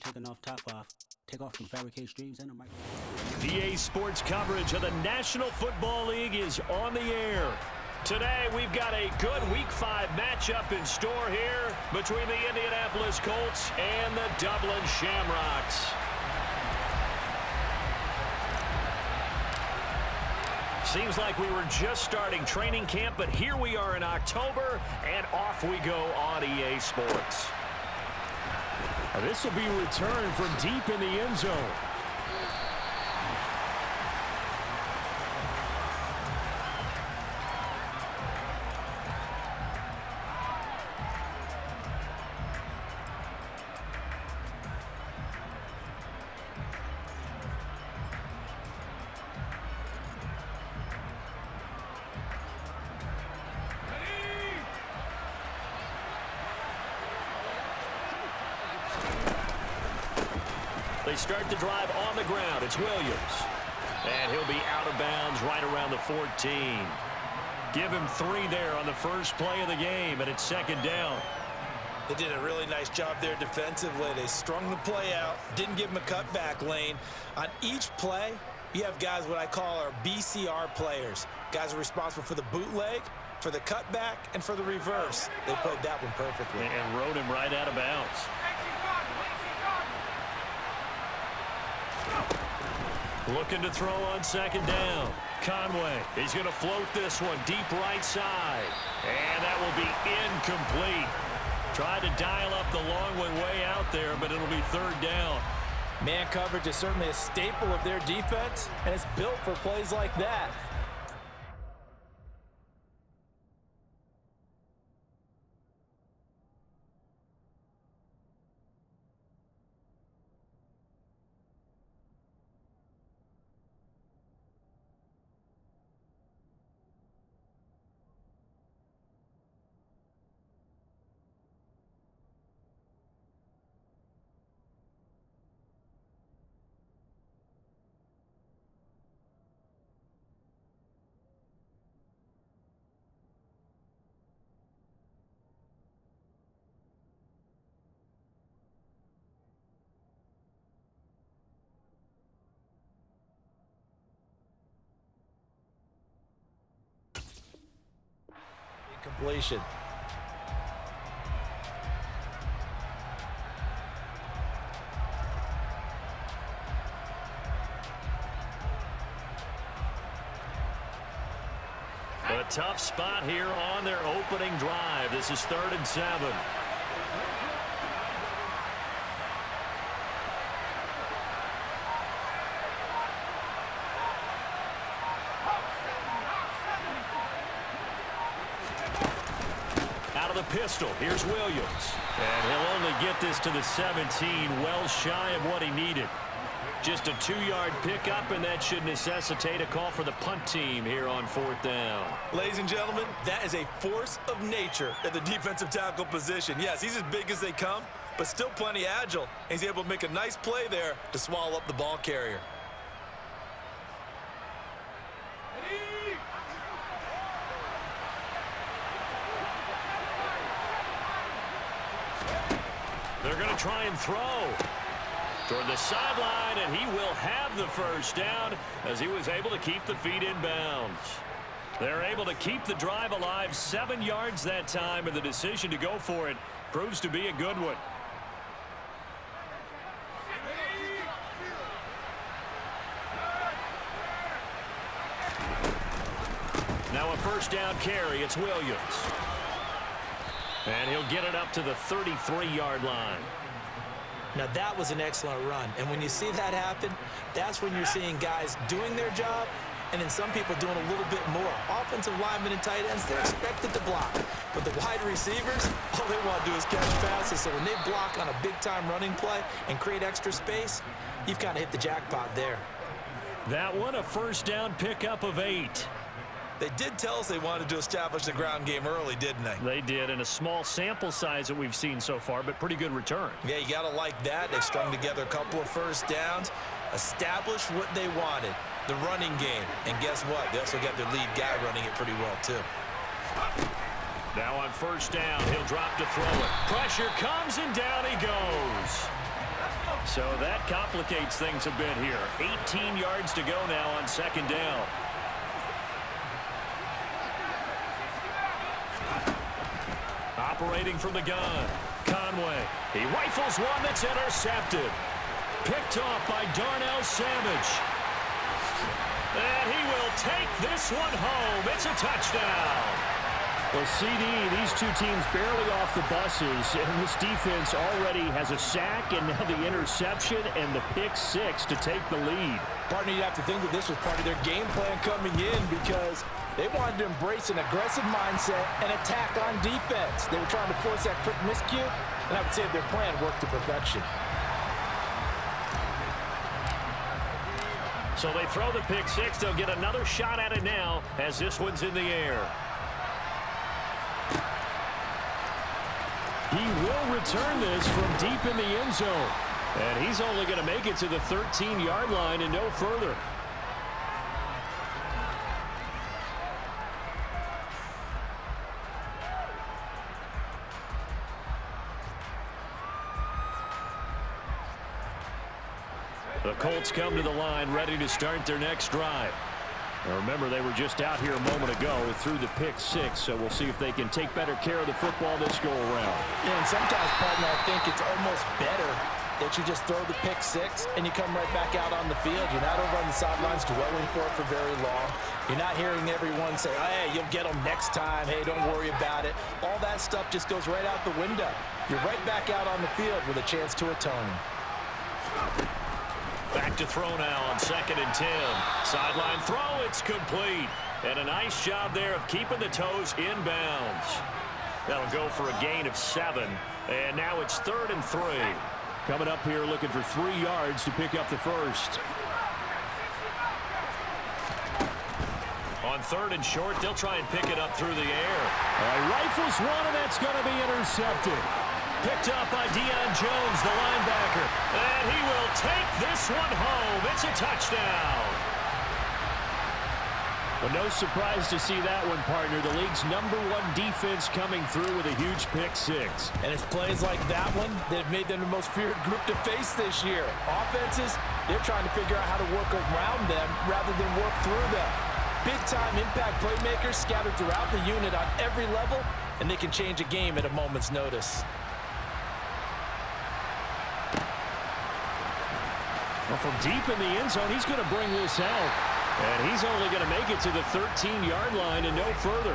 Taking off top off. Take off from fabricate streams and a mic. EA Sports coverage of the National Football League is on the air. Today, we've got a good Week 5 matchup in store here between the Indianapolis Colts and the Dublin Shamrocks. Seems like we were just starting training camp, but here we are in October, and off we go on EA Sports. This will be returned from deep in the end zone. They start the drive on the ground. It's Williams. And he'll be out of bounds right around the 14. Give him 3 there on the first play of the game, and it's second down. They did a really nice job there defensively. They strung the play out, didn't give him a cutback lane. On each play, you have guys what I call our BCR players. Guys are responsible for the bootleg, for the cutback, and for the reverse. They played that one perfectly. And rode him right out of bounds. Looking to throw on second down. Conway, he's going to float this one deep right side. And that will be incomplete. Tried to dial up the long one way out there, but it'll be third down. Man coverage is certainly a staple of their defense, and it's built for plays like that. Completion. A tough spot here on their opening drive. This is 3rd and 7. Pistol. Here's Williams. And he'll only get this to the 17, well shy of what he needed. Just a 2-yard pickup, and that should necessitate a call for the punt team here on 4th down. Ladies and gentlemen, that is a force of nature at the defensive tackle position. Yes, he's as big as they come, but still plenty agile. He's able to make a nice play there to swallow up the ball carrier. They're going to try and throw toward the sideline, and he will have the first down as he was able to keep the feet in bounds. They're able to keep the drive alive, 7 yards that time, and the decision to go for it proves to be a good one. Now a first down carry. It's Williams. And he'll get it up to the 33-yard line. Now that was an excellent run. And when you see that happen, that's when you're seeing guys doing their job and then some people doing a little bit more. Offensive linemen and tight ends, they're expected to block. But the wide receivers, all they want to do is catch passes. So when they block on a big-time running play and create extra space, you've kind of hit the jackpot there. That one, a first down pickup of 8. They did tell us they wanted to establish the ground game early, didn't they? They did, in a small sample size that we've seen so far, but pretty good return. Yeah, you got to like that. They've strung together a couple of first downs, established what they wanted, the running game. And guess what? They also got their lead guy running it pretty well, too. Now on first down, he'll drop to throw it. Pressure comes, and down he goes. So that complicates things a bit here. 18 yards to go now on second down. Operating from the gun, Conway. He rifles one that's intercepted. Picked off by Darnell Savage. And he will take this one home. It's a touchdown. Well, CD, these two teams barely off the buses, and this defense already has a sack and now the interception and the pick six to take the lead. Partner, you have to think that this was part of their game plan coming in because they wanted to embrace an aggressive mindset and attack on defense. They were trying to force that quick miscue, and I would say their plan worked to perfection. So they throw the pick six. They'll get another shot at it now as this one's in the air. He will return this from deep in the end zone. And he's only going to make it to the 13-yard line and no further. The Colts come to the line ready to start their next drive. Now remember, they were just out here a moment ago through the pick six, so we'll see if they can take better care of the football this go-around. Yeah, and sometimes, partner, I think it's almost better that you just throw the pick six and you come right back out on the field. You're not over on the sidelines dwelling for it for very long. You're not hearing everyone say, oh, hey, you'll get them next time. Hey, don't worry about it. All that stuff just goes right out the window. You're right back out on the field with a chance to atone. Back to throw now on 2nd and 10. Sideline throw, it's complete. And a nice job there of keeping the toes in bounds. That'll go for a gain of 7. And now it's 3rd and 3. Coming up here looking for 3 yards to pick up the first. On 3rd and short, they'll try and pick it up through the air. Rifles one, and that's going to be intercepted. Picked up by Deion Jones, the linebacker. And he will take this one home. It's a touchdown. Well, no surprise to see that one, partner. The league's #1 defense coming through with a huge pick six. And it's plays like that one that have made them the most feared group to face this year. Offenses, they're trying to figure out how to work around them rather than work through them. Big-time impact playmakers scattered throughout the unit on every level, and they can change a game at a moment's notice. Well, from deep in the end zone, he's going to bring this out. And he's only going to make it to the 13-yard line and no further.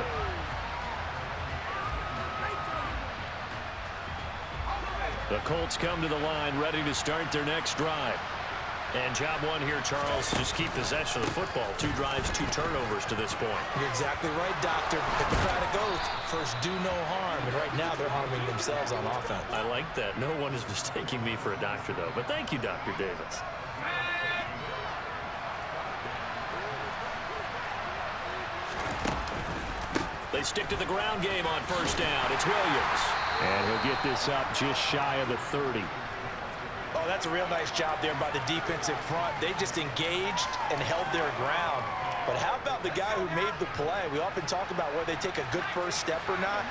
The Colts come to the line ready to start their next drive. And job one here, Charles, just keep possession of the football. 2 drives, 2 turnovers to this point. You're exactly right, Doctor. Hippocratic oath, first do no harm. And right now they're harming themselves on offense. I like that. No one is mistaking me for a doctor, though. But thank you, Dr. Davis. They stick to the ground game on 1st down. It's Williams. And he'll get this up just shy of the 30. Oh, that's a real nice job there by the defensive front. They just engaged and held their ground. But how about the guy who made the play? We often talk about whether they take a good first step or not.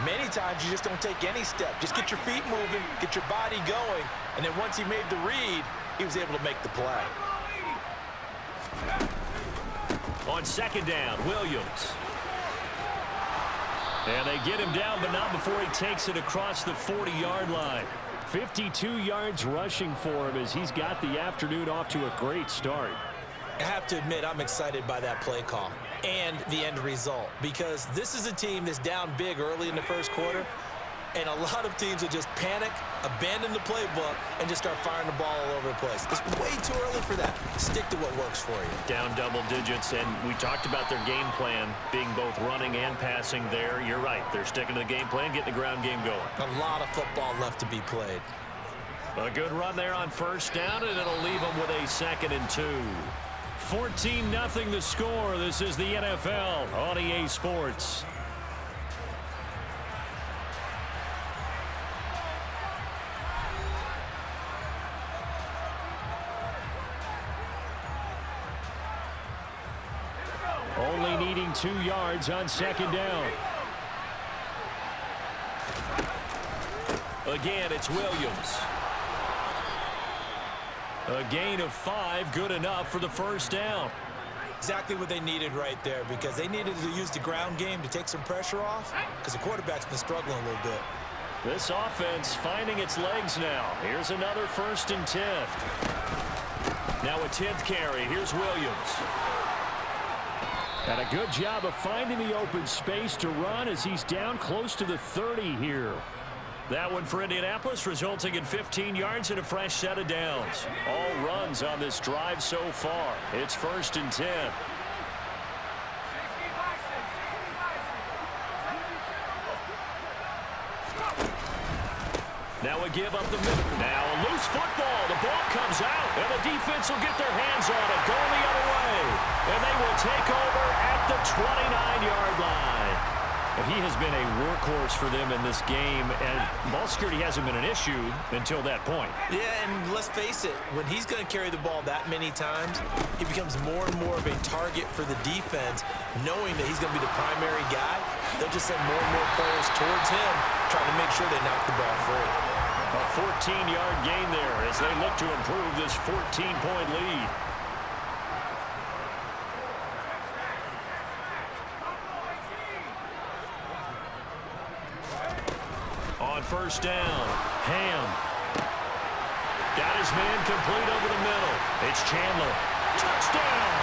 Many times you just don't take any step. Just get your feet moving, get your body going, and then once he made the read, he was able to make the play. On 2nd down, Williams. And they get him down, but not before he takes it across the 40-yard line. 52 yards rushing for him as he's got the afternoon off to a great start. I have to admit, I'm excited by that play call and the end result because this is a team that's down big early in the first quarter, and a lot of teams will just panic, abandon the playbook, and just start firing the ball all over the place. It's way too early for that. Stick to what works for you. Down double digits, and we talked about their game plan being both running and passing there. You're right. They're sticking to the game plan, getting the ground game going. A lot of football left to be played. A good run there on 1st down, and it'll leave them with a 2nd and 2. 14-0 the score. This is the NFL on EA Sports. Only needing 2 yards on 2nd down. Again, it's Williams. A gain of 5, good enough for the first down. Exactly what they needed right there, because they needed to use the ground game to take some pressure off, because the quarterback's been struggling a little bit. This offense finding its legs now. Here's another 1st and 10. Now a 10th carry. Here's Williams. And a good job of finding the open space to run as he's down close to the 30 here. That one for Indianapolis, resulting in 15 yards and a fresh set of downs. All runs on this drive so far. It's 1st and 10. Now a give up the middle. Now a loose football. The ball comes out, and the defense will get their hands on it, going the other way. And they will take over at the 29-yard line. He has been a workhorse for them in this game, and ball security hasn't been an issue until that point. Yeah, and let's face it, when he's going to carry the ball that many times, he becomes more and more of a target for the defense, knowing that he's going to be the primary guy. They'll just send more and more players towards him, trying to make sure they knock the ball free. A 14-yard gain there as they look to improve this 14-point lead. On 1st down, Ham. Got his man complete over the middle. It's Chandler. Touchdown!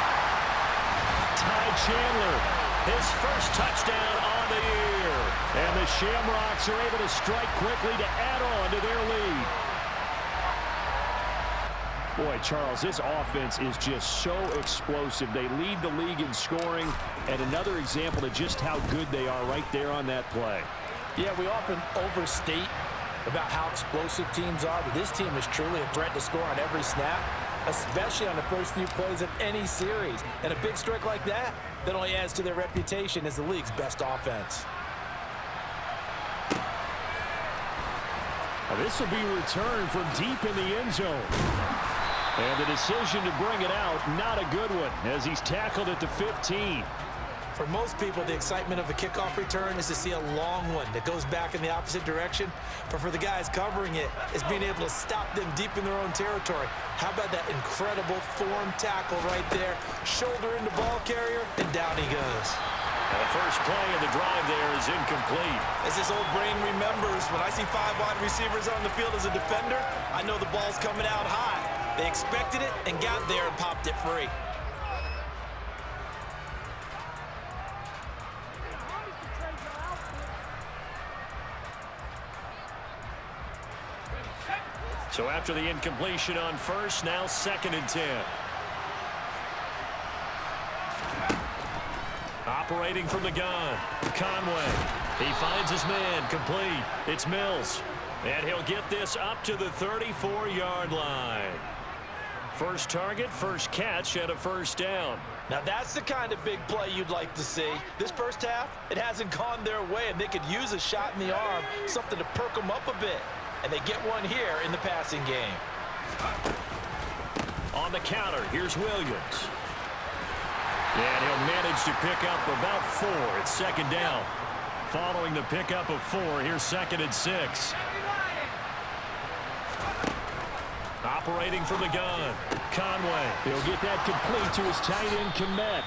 Ty Chandler, his first touchdown on the year. And the Shamrocks are able to strike quickly to add on to their lead. Boy, Charles, this offense is just so explosive. They lead the league in scoring, and another example of just how good they are right there on that play. Yeah, we often overstate about how explosive teams are, but this team is truly a threat to score on every snap, especially on the first few plays of any series. And a big strike like that only adds to their reputation as the league's best offense. Now, this will be returned from deep in the end zone. And the decision to bring it out, not a good one, as he's tackled at the 15. For most people, the excitement of a kickoff return is to see a long one that goes back in the opposite direction. But for the guys covering it, it's being able to stop them deep in their own territory. How about that incredible form tackle right there? Shoulder into ball carrier, and down he goes. And the first play of the drive there is incomplete. As this old brain remembers, when I see 5 wide receivers on the field as a defender, I know the ball's coming out high. They expected it and got there and popped it free. So after the incompletion on 1st, now 2nd and 10. Operating from the gun, Conway. He finds his man, complete. It's Mills. And he'll get this up to the 34-yard line. First target, first catch, and a 1st down. Now that's the kind of big play you'd like to see. This first half, it hasn't gone their way, and they could use a shot in the arm, something to perk them up a bit. And they get one here in the passing game. On the counter, here's Williams. And he'll manage to pick up about 4. It's 2nd down. Following the pickup of 4, here's 2nd and 6. Operating from the gun, Conway. He'll get that complete to his tight end, Komet.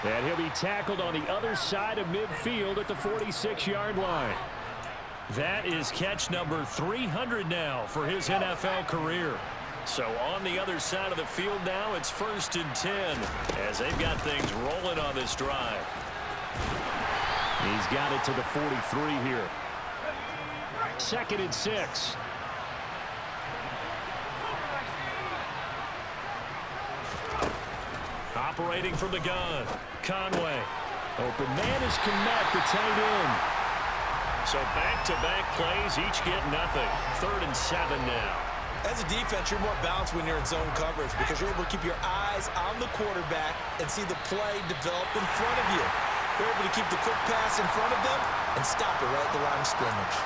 And he'll be tackled on the other side of midfield at the 46-yard line. That is catch number 300 now for his NFL career. So on the other side of the field now, it's 1st and 10 as they've got things rolling on this drive. He's got it to the 43 here. 2nd and 6. Operating from the gun, Conway. Open man is Komet, the tight end. So back-to-back plays, each get nothing. 3rd and 7 now. As a defense, you're more balanced when you're in zone coverage because you're able to keep your eyes on the quarterback and see the play develop in front of you. You're able to keep the quick pass in front of them and stop it right at the line of scrimmage.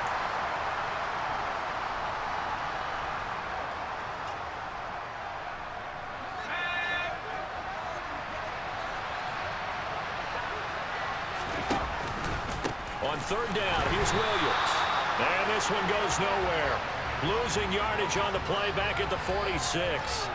On 3rd down, here's Williams. And this one goes nowhere. Losing yardage on the play back at the 46.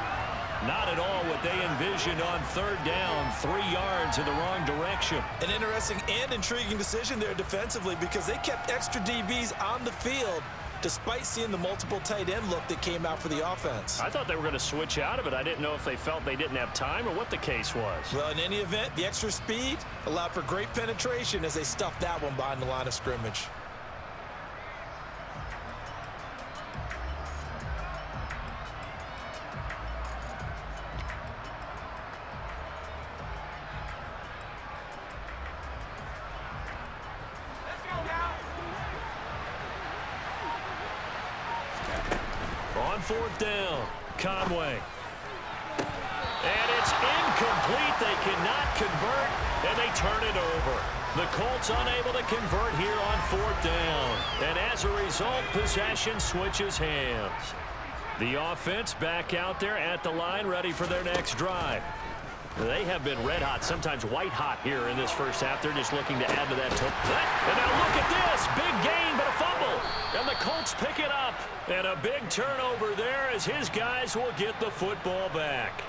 Not at all what they envisioned on third down. 3 yards in the wrong direction. An interesting and intriguing decision there defensively because they kept extra DBs on the field despite seeing the multiple tight end look that came out for the offense. I thought they were going to switch out of it. I didn't know if they felt they didn't have time or what the case was. Well, in any event, the extra speed allowed for great penetration as they stuffed that one behind the line of scrimmage. On fourth down, Conway. And it's incomplete. They cannot convert, and they turn it over. The Colts unable to convert here on fourth down. And as a result, possession switches hands. The offense back out there at the line, ready for their next drive. They have been red hot, sometimes white hot here in this first half. They're just looking to add to that total. And now look at this. Big gain, but a fumble. And the Colts pick it up. And a big turnover there as his guys will get the football back.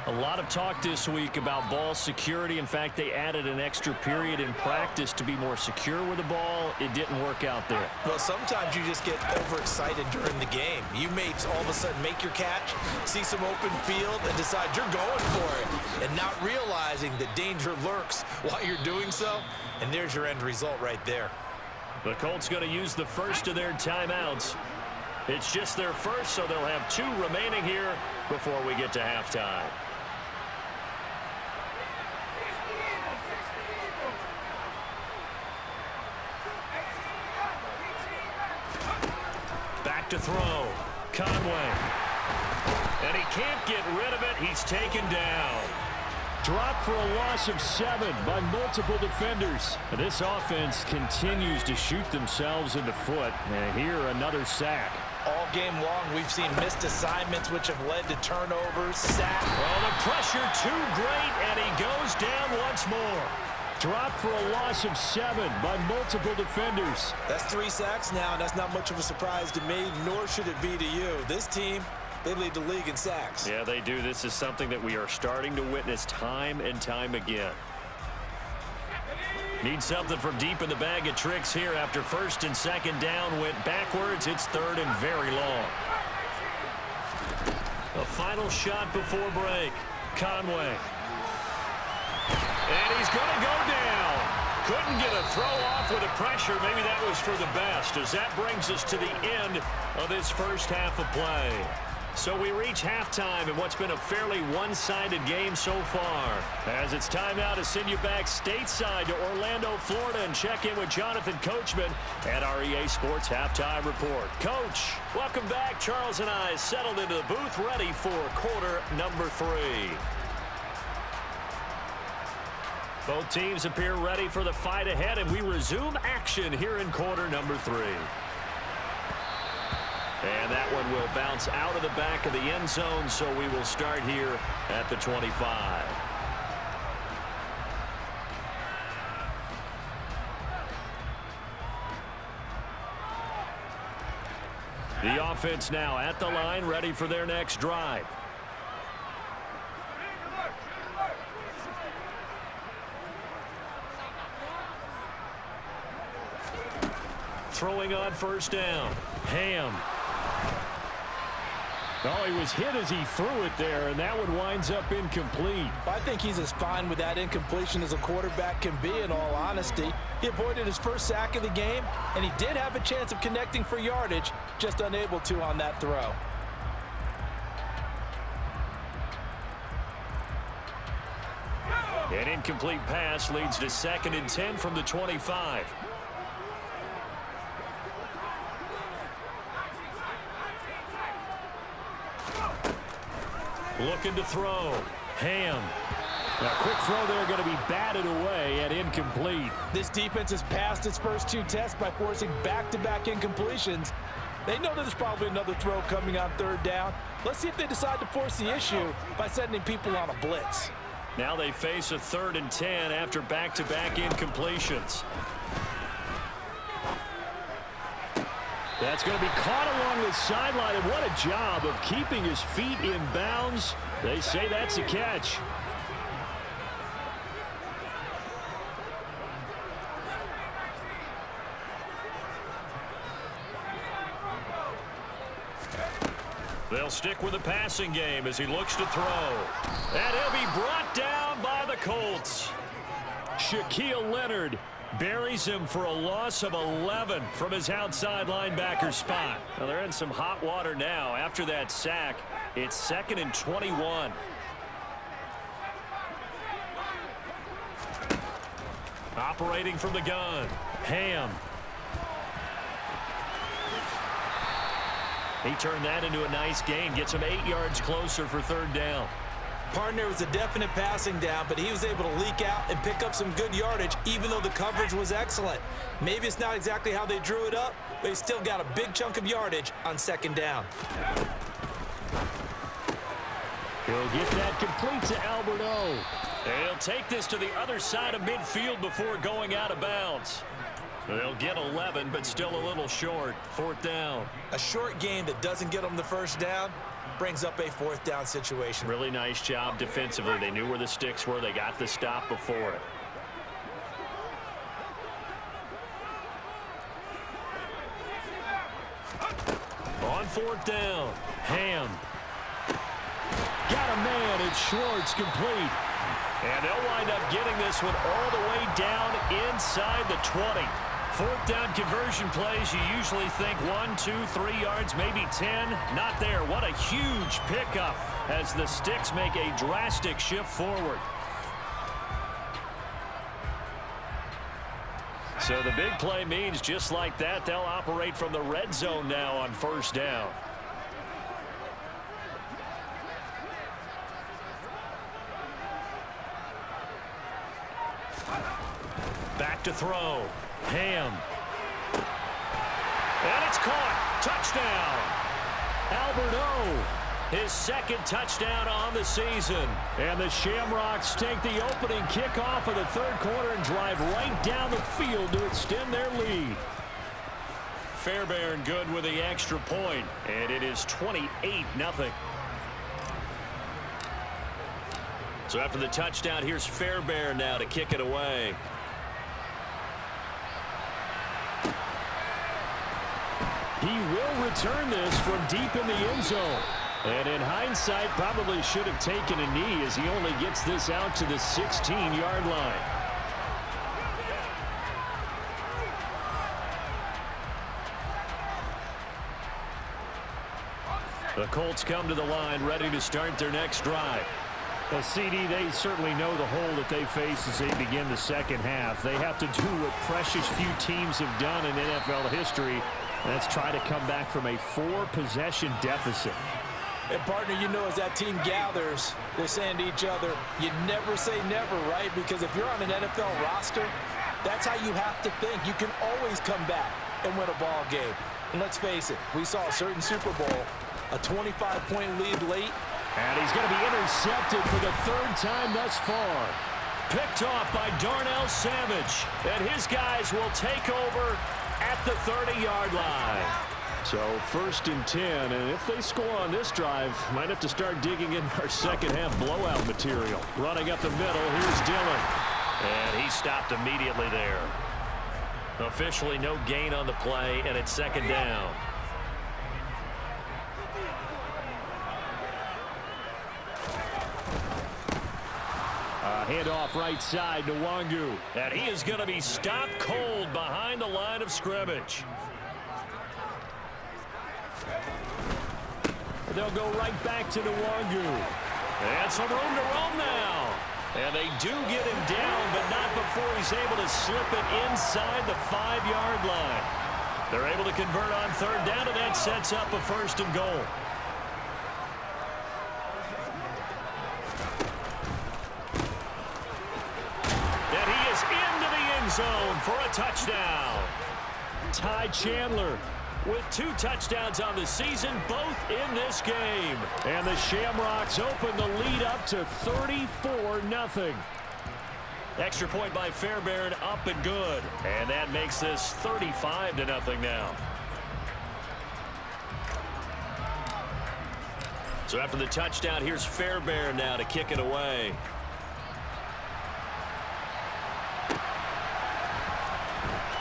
A lot of talk this week about ball security. In fact, they added an extra period in practice to be more secure with the ball. It didn't work out there. Well, sometimes you just get overexcited during the game. You may all of a sudden make your catch, see some open field, and decide you're going for it, and not realizing that danger lurks while you're doing so. And there's your end result right there. The Colts going to use the first of their timeouts. It's just their first, so they'll have 2 remaining here before we get to halftime. Back to throw. Conway. And he can't get rid of it. He's taken down. Dropped for a loss of 7 by multiple defenders. This offense continues to shoot themselves in the foot. And here, another sack. All game long, we've seen missed assignments, which have led to turnovers, sacks. Well, the pressure too great, and he goes down once more. Dropped for a loss of 7 by multiple defenders. That's 3 sacks now, and that's not much of a surprise to me, nor should it be to you. This team, they lead the league in sacks. Yeah, they do. This is something that we are starting to witness time and time again. Need something from deep in the bag of tricks here after first and second down went backwards. It's third and very long. A final shot before break. Conway. And he's going to go down. Couldn't get a throw off with the pressure. Maybe that was for the best, as that brings us to the end of this first half of play. So we reach halftime in what's been a fairly one-sided game so far. As it's time now to send you back stateside to Orlando, Florida, and check in with Jonathan Coachman at our EA Sports Halftime Report. Coach, welcome back. Charles and I settled into the booth, ready for quarter number 3. Both teams appear ready for the fight ahead, and we resume action here in quarter number 3. And that one will bounce out of the back of the end zone, so we will start here at the 25. The offense now at the line, ready for their next drive. Throwing on first down. Ham. Oh, he was hit as he threw it there, and that one winds up incomplete. I think he's as fine with that incompletion as a quarterback can be, in all honesty. He avoided his first sack of the game, and he did have a chance of connecting for yardage, just unable to on that throw. An incomplete pass leads to 2nd and 10 from the 25. Looking to throw. Ham. Now, quick throw there going to be batted away and incomplete. This defense has passed its first 2 tests by forcing back-to-back incompletions. They know there's probably another throw coming on third down. Let's see if they decide to force the issue by sending people on a blitz. Now they face a 3rd and 10 after back-to-back incompletions. That's going to be caught along the sideline, and what a job of keeping his feet in bounds. They say that's a catch. They'll stick with the passing game as he looks to throw. And he'll be brought down by the Colts. Shaquille Leonard buries him for a loss of 11 from his outside linebacker spot. Well, they're in some hot water now. After that sack, it's 2nd and 21. Operating from the gun, Ham. He turned that into a nice gain, gets him 8 yards closer for 3rd down. Partner was a definite passing down, but he was able to leak out and pick up some good yardage, even though the coverage was excellent. Maybe it's not exactly how they drew it up, but he still got a big chunk of yardage on 2nd down. He'll get that complete to Albert O. And he'll take this to the other side of midfield before going out of bounds. They'll get 11, but still a little short. 4th down. A short gain that doesn't get them the 1st down brings up a 4th down situation. Really nice job defensively. They knew where the sticks were. They got the stop before it. On 4th down, Ham. Got a man, it's Schwartz, complete. And they'll wind up getting this one all the way down inside the 20. 4th down conversion plays, you usually think 1, 2, 3 yards, maybe 10. Not there. What a huge pickup as the sticks make a drastic shift forward. So the big play means just like that, they'll operate from the red zone now on 1st down. Back to throw. Ham. And it's caught. Touchdown. Albert O. His 2nd touchdown on the season. And the Shamrocks take the opening kickoff of the 3rd quarter and drive right down the field to extend their lead. Fairbairn good with the extra point. And it is 28-0. So after the touchdown, here's Fairbairn now to kick it away. He will return this from deep in the end zone. And in hindsight, probably should have taken a knee as he only gets this out to the 16-yard line. The Colts come to the line ready to start their next drive. The CD, they certainly know the hole that they face as they begin the 2nd half. They have to do what precious few teams have done in NFL history. Let's try to come back from a 4-possession deficit. And, partner, you know, as that team gathers, they're saying to each other, you never say never, right? Because if you're on an NFL roster, that's how you have to think. You can always come back and win a ball game. And let's face it, we saw a certain Super Bowl, a 25-point lead late. And he's going to be intercepted for the 3rd time thus far. Picked off by Darnell Savage. And his guys will take over at the 30-yard line. So 1st and 10, and if they score on this drive, might have to start digging in our 2nd half blowout material. Running up the middle, here's Dillon. And he stopped immediately there. Officially no gain on the play, and it's 2nd down. Handoff right side to Wangu. And he is going to be stopped cold behind the line of scrimmage. They'll go right back to Wangu. And some room to roam now. And they do get him down, but not before he's able to slip it inside the 5-yard line. They're able to convert on 3rd down, and that sets up a 1st and goal. Zone for a touchdown. Ty Chandler with 2 touchdowns on the season, both in this game. And the Shamrocks open the lead up to 34-0. Extra point by Fairbairn, up and good. And that makes this 35-0 now. So after the touchdown, here's Fairbairn now to kick it away.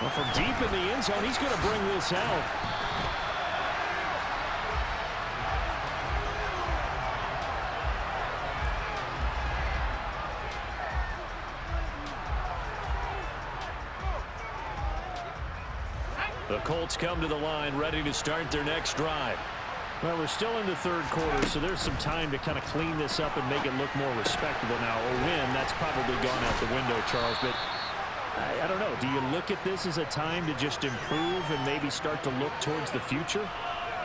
Well, from deep in the end zone, he's going to bring this out. The Colts come to the line, ready to start their next drive. Well, we're still in the third quarter, so there's some time to kind of clean this up and make it look more respectable now. A win, that's probably gone out the window, Charles, but I don't know. Do you look at this as a time to just improve and maybe start to look towards the future?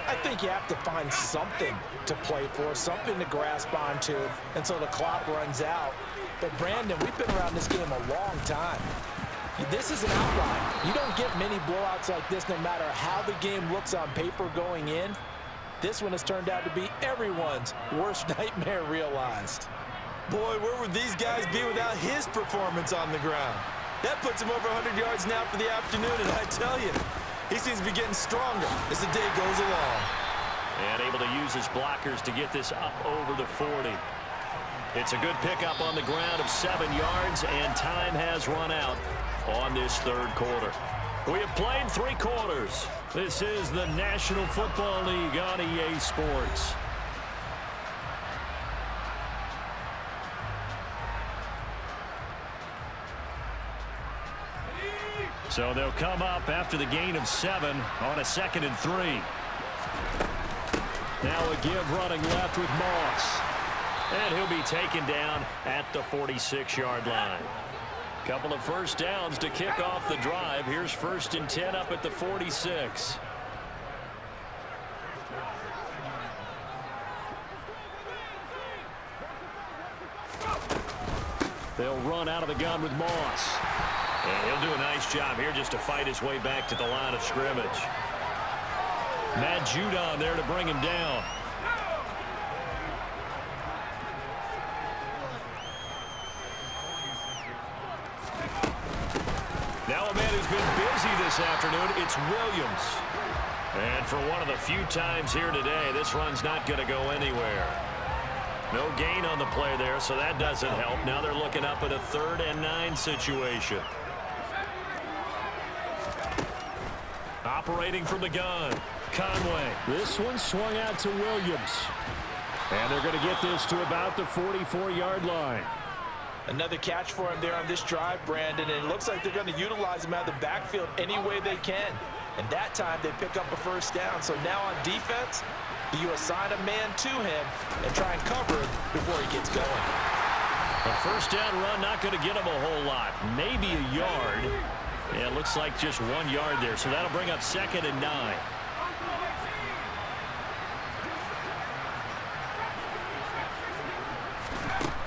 I think you have to find something to play for, something to grasp onto until the clock runs out. But, Brandon, we've been around this game a long time. This is an outlier. You don't get many blowouts like this no matter how the game looks on paper going in. This one has turned out to be everyone's worst nightmare realized. Boy, where would these guys be without his performance on the ground? That puts him over 100 yards now for the afternoon, and I tell you, he seems to be getting stronger as the day goes along. And able to use his blockers to get this up over the 40. It's a good pickup on the ground of 7 yards, and time has run out on this third quarter. We have played 3 quarters. This is the National Football League on EA Sports. So they'll come up after the gain of 7 on a 2nd and 3. Now a give running left with Moss. And he'll be taken down at the 46-yard line. Couple of first downs to kick off the drive. Here's 1st and 10 up at the 46. They'll run out of the gun with Moss. And he'll do a nice job here just to fight his way back to the line of scrimmage. Matt Judon there to bring him down. Now a man who's been busy this afternoon, it's Williams. And for one of the few times here today, this run's not going to go anywhere. No gain on the play there, so that doesn't help. Now they're looking up at a 3rd and 9 situation. Operating from the gun, Conway. This one swung out to Williams. And they're going to get this to about the 44-yard line. Another catch for him there on this drive, Brandon, and it looks like they're going to utilize him out of the backfield any way they can. And that time they pick up a first down. So now on defense, you assign a man to him and try and cover him before he gets going. A first down run not going to get him a whole lot. Maybe a yard. Yeah, it looks like just 1 yard there. So that'll bring up 2nd and 9.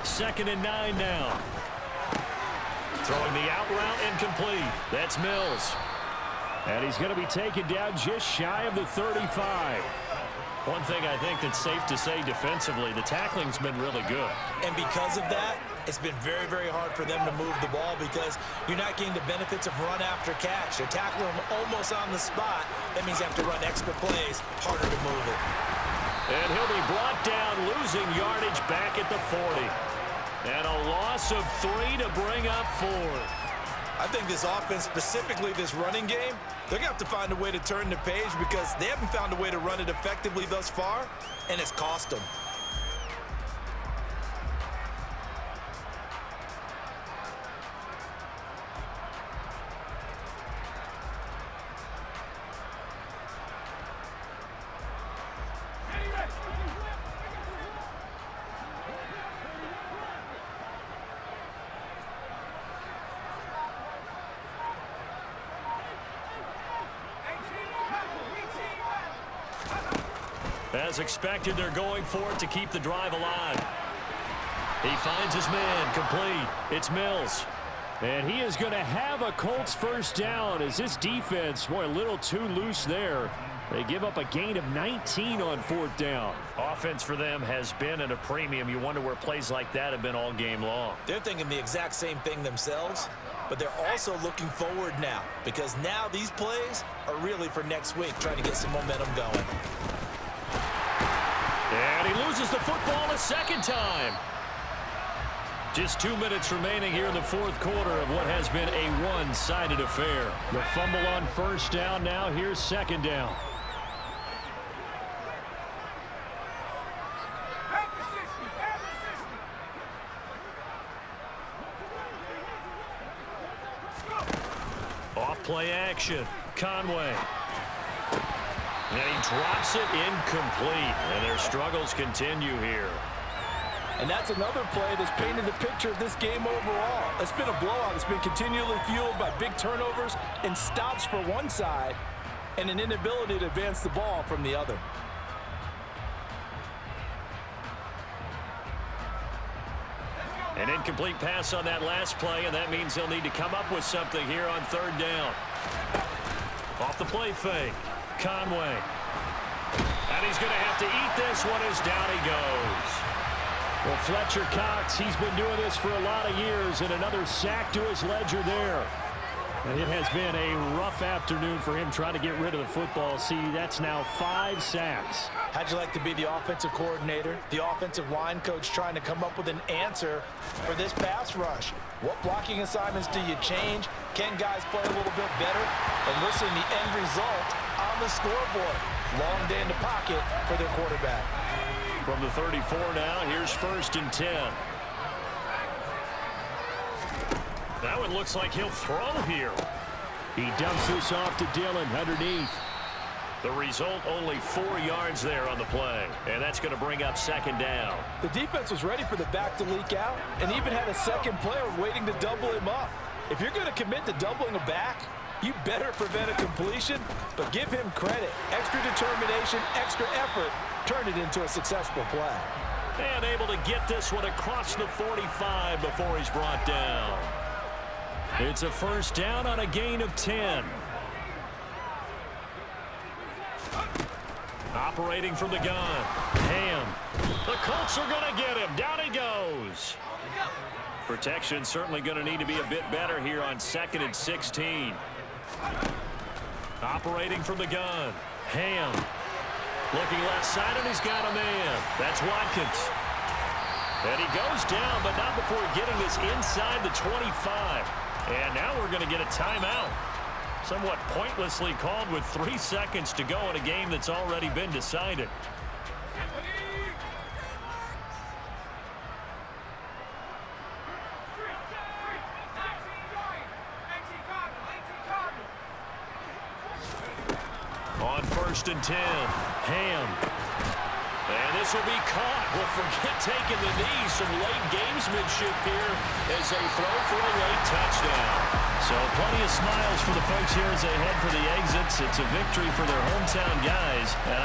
Second and 9 now. Throwing the out route incomplete. That's Mills. And he's going to be taken down just shy of the 35. One thing I think that's safe to say defensively, the tackling's been really good. And because of that, it's been very, very hard for them to move the ball because you're not getting the benefits of run after catch. They're tackling them almost on the spot. That means you have to run extra plays, harder to move it. And he'll be brought down, losing yardage back at the 40. And a loss of 3 to bring up 4. I think this offense, specifically this running game, they're going to have to find a way to turn the page because they haven't found a way to run it effectively thus far, and it's cost them. As expected, they're going for it to keep the drive alive. He finds his man, complete. It's Mills. And he is going to have a Colts first down as this defense, boy, a little too loose there. They give up a gain of 19 on 4th down. Offense for them has been at a premium. You wonder where plays like that have been all game long. They're thinking the exact same thing themselves, but they're also looking forward now because now these plays are really for next week, trying to get some momentum going. And he loses the football a second time. Just 2 minutes remaining here in the fourth quarter of what has been a one-sided affair. The fumble on first down now. Here's second down. Off play action. Conway. And he drops it incomplete. And their struggles continue here. And that's another play that's painted the picture of this game overall. It's been a blowout. It's been continually fueled by big turnovers and stops for one side and an inability to advance the ball from the other. An incomplete pass on that last play, and that means he'll need to come up with something here on third down. Off the play fake. Conway. And he's going to have to eat this one as down he goes. Well, Fletcher Cox, he's been doing this for a lot of years, and another sack to his ledger there. And it has been a rough afternoon for him trying to get rid of the football. See, that's now 5 sacks. How'd you like to be the offensive coordinator, the offensive line coach trying to come up with an answer for this pass rush? What blocking assignments do you change? Can guys play a little bit better? And we're seeing the end result on the scoreboard. Long day in the pocket for their quarterback. From the 34 now, here's 1st and 10. That one looks like he'll throw here. He dumps this off to Dillon underneath. The result, only 4 yards there on the play. And that's going to bring up second down. The defense was ready for the back to leak out and even had a second player waiting to double him up. If you're going to commit to doubling a back, you better prevent a completion, but give him credit. Extra determination, extra effort, turn it into a successful play. And able to get this one across the 45 before he's brought down. It's a first down on a gain of 10. Operating from the gun. Ham. The Colts are going to get him. Down he goes. Protection certainly going to need to be a bit better here on 2nd and 16. Operating from the gun. Ham. Looking left side, and he's got a man. That's Watkins. And he goes down, but not before getting this inside the 25. And now we're going to get a timeout. Somewhat pointlessly called with 3 seconds to go in a game that's already been decided. On 1st and 10, Ham. And this will be caught. Well, forget taking the knee. Some late gamesmanship here as they throw for a late touchdown. So plenty of smiles for the folks here as they head for the exits. It's a victory for their hometown guys. And